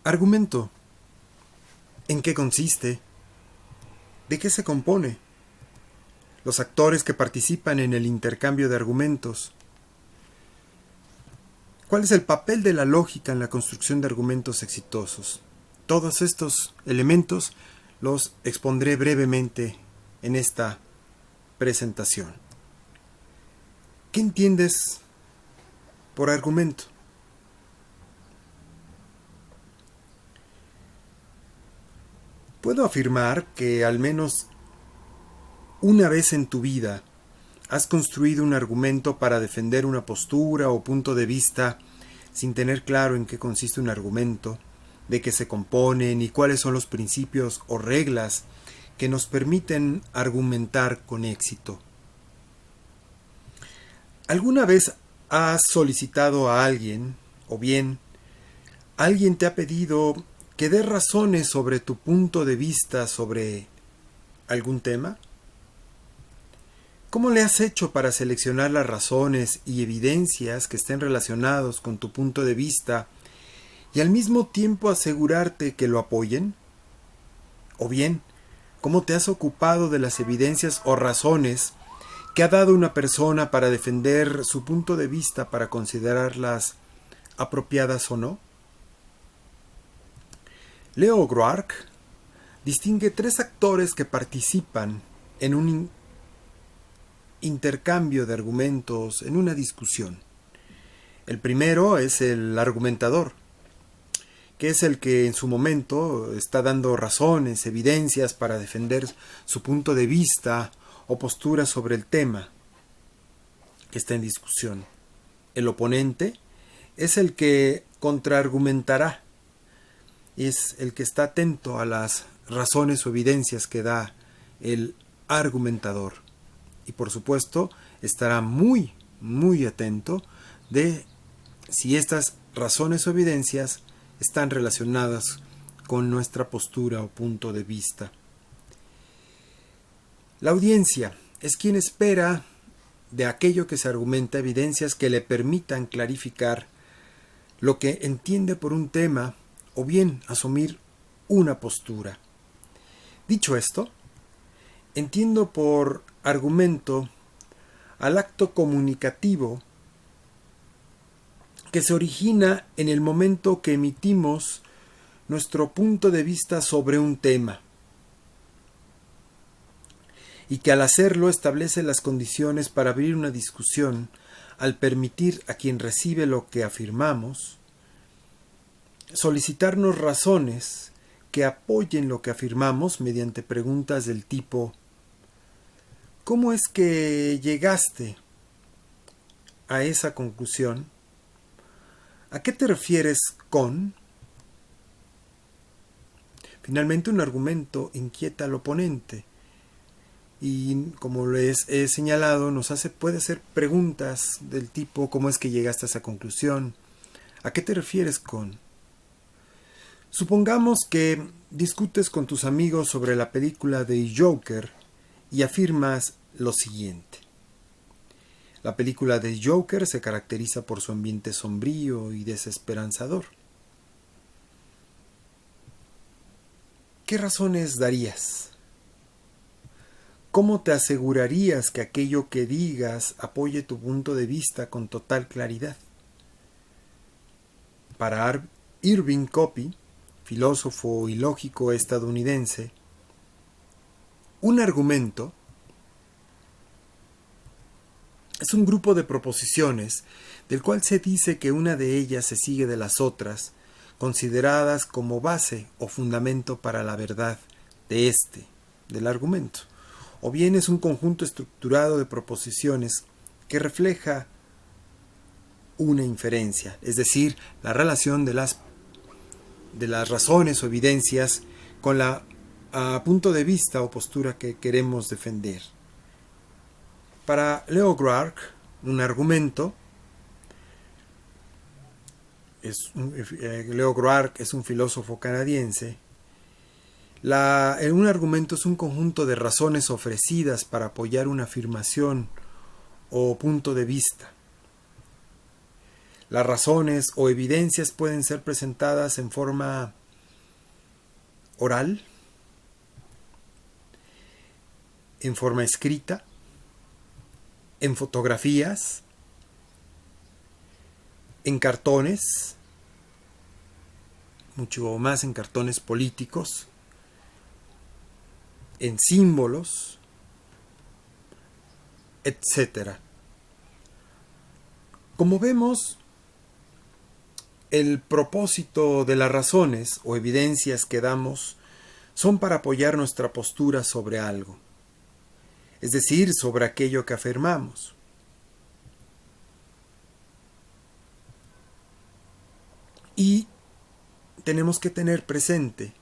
Argumento. ¿En qué consiste? ¿De qué se compone? Los actores que participan en el intercambio de argumentos. ¿Cuál es el papel de la lógica en la construcción de argumentos exitosos? Todos estos elementos los expondré brevemente en esta presentación. ¿Qué entiendes por argumento? Puedo afirmar que al menos una vez en tu vida has construido un argumento para defender una postura o punto de vista sin tener claro en qué consiste un argumento, de qué se compone ni cuáles son los principios o reglas que nos permiten argumentar con éxito. ¿Alguna vez has solicitado a alguien, o bien alguien te ha pedido que des razones sobre tu punto de vista sobre algún tema? ¿Cómo le has hecho para seleccionar las razones y evidencias que estén relacionados con tu punto de vista y al mismo tiempo asegurarte que lo apoyen? O bien, ¿cómo te has ocupado de las evidencias o razones que ha dado una persona para defender su punto de vista para considerarlas apropiadas o no? Leo Gruark distingue tres actores que participan en un intercambio de argumentos, en una discusión. El primero es el argumentador, que es el que en su momento está dando razones, evidencias para defender su punto de vista o postura sobre el tema que está en discusión. El oponente es el que contraargumentará, es el que está atento a las razones o evidencias que da el argumentador. Y por supuesto estará muy atento de si estas razones o evidencias están relacionadas con nuestra postura o punto de vista. La audiencia es quien espera de aquello que se argumenta evidencias que le permitan clarificar lo que entiende por un tema o bien asumir una postura. Dicho esto, entiendo por argumento al acto comunicativo que se origina en el momento que emitimos nuestro punto de vista sobre un tema y que al hacerlo establece las condiciones para abrir una discusión al permitir a quien recibe lo que afirmamos solicitarnos razones que apoyen lo que afirmamos mediante preguntas del tipo ¿cómo es que llegaste a esa conclusión? ¿A qué te refieres con? Finalmente, un argumento inquieta al oponente y, como les he señalado, puede hacer preguntas del tipo ¿cómo es que llegaste a esa conclusión? ¿A qué te refieres con? Supongamos que discutes con tus amigos sobre la película de Joker y afirmas lo siguiente. La película de Joker se caracteriza por su ambiente sombrío y desesperanzador. ¿Qué razones darías? ¿Cómo te asegurarías que aquello que digas apoye tu punto de vista con total claridad? Para Irving Copy, filósofo y lógico estadounidense, un argumento es un grupo de proposiciones del cual se dice que una de ellas se sigue de las otras, consideradas como base o fundamento para la verdad del argumento. O bien es un conjunto estructurado de proposiciones que refleja una inferencia, es decir, la relación de las razones o evidencias con la punto de vista o postura que queremos defender. Para Leo Gruark, un argumento Leo Gruark es un filósofo canadiense. Un argumento es un conjunto de razones ofrecidas para apoyar una afirmación o punto de vista. Las razones o evidencias pueden ser presentadas en forma oral, en forma escrita, en fotografías, en cartones, mucho más en cartones políticos, en símbolos, etc. Como vemos, el propósito de las razones o evidencias que damos son para apoyar nuestra postura sobre algo, es decir, sobre aquello que afirmamos. Y tenemos que tener presente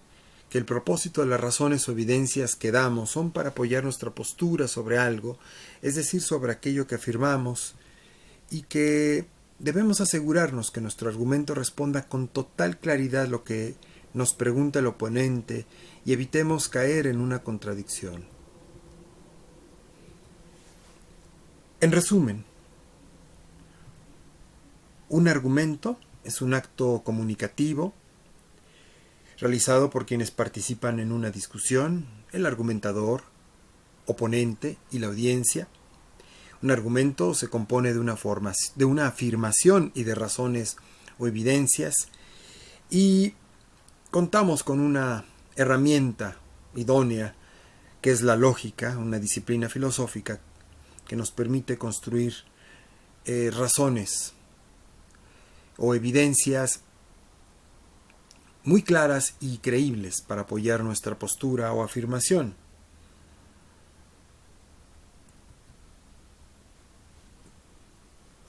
que el propósito de las razones o evidencias que damos son para apoyar nuestra postura sobre algo, es decir, sobre aquello que afirmamos, y que debemos asegurarnos que nuestro argumento responda con total claridad lo que nos pregunta el oponente y evitemos caer en una contradicción. En resumen, un argumento es un acto comunicativo realizado por quienes participan en una discusión, el argumentador, oponente y la audiencia. Un argumento se compone de una afirmación y de razones o evidencias, y contamos con una herramienta idónea que es la lógica, una disciplina filosófica que nos permite construir razones o evidencias muy claras y creíbles para apoyar nuestra postura o afirmación.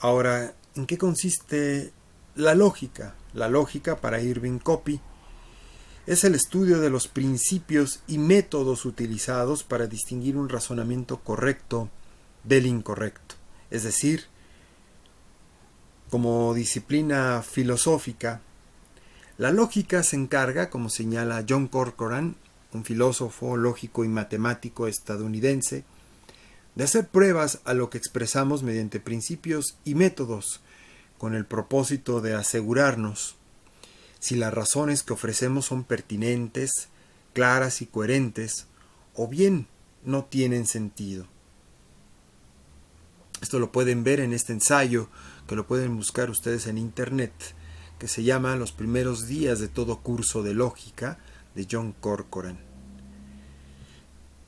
Ahora, ¿en qué consiste la lógica? La lógica, para Irving Copy, es el estudio de los principios y métodos utilizados para distinguir un razonamiento correcto del incorrecto. Es decir, como disciplina filosófica, la lógica se encarga, como señala John Corcoran, un filósofo lógico y matemático estadounidense, de hacer pruebas a lo que expresamos mediante principios y métodos, con el propósito de asegurarnos si las razones que ofrecemos son pertinentes, claras y coherentes, o bien no tienen sentido. Esto lo pueden ver en este ensayo, que lo pueden buscar ustedes en internet, que se llama Los primeros días de todo curso de lógica, de John Corcoran.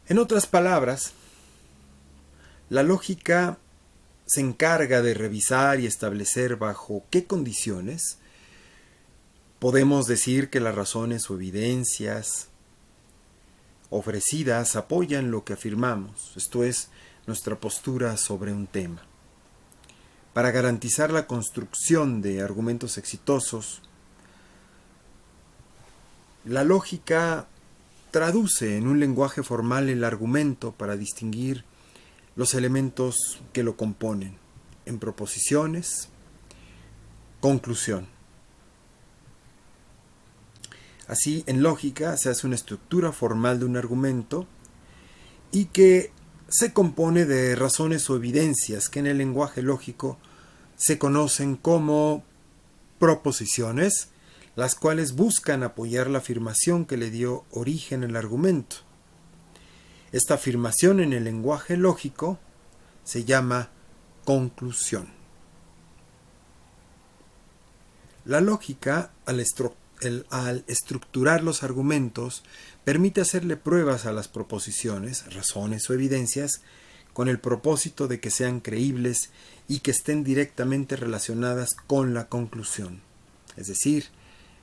En otras palabras, la lógica se encarga de revisar y establecer bajo qué condiciones podemos decir que las razones o evidencias ofrecidas apoyan lo que afirmamos, esto es, nuestra postura sobre un tema. Para garantizar la construcción de argumentos exitosos, la lógica traduce en un lenguaje formal el argumento para distinguir los elementos que lo componen en proposiciones, conclusión. Así, en lógica se hace una estructura formal de un argumento y que se compone de razones o evidencias que en el lenguaje lógico se conocen como proposiciones, las cuales buscan apoyar la afirmación que le dio origen al argumento. Esta afirmación en el lenguaje lógico se llama conclusión. La lógica, al estructurar los argumentos, permite hacerle pruebas a las proposiciones, razones o evidencias, con el propósito de que sean creíbles y que estén directamente relacionadas con la conclusión, es decir,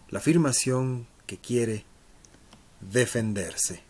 la afirmación que quiere defenderse.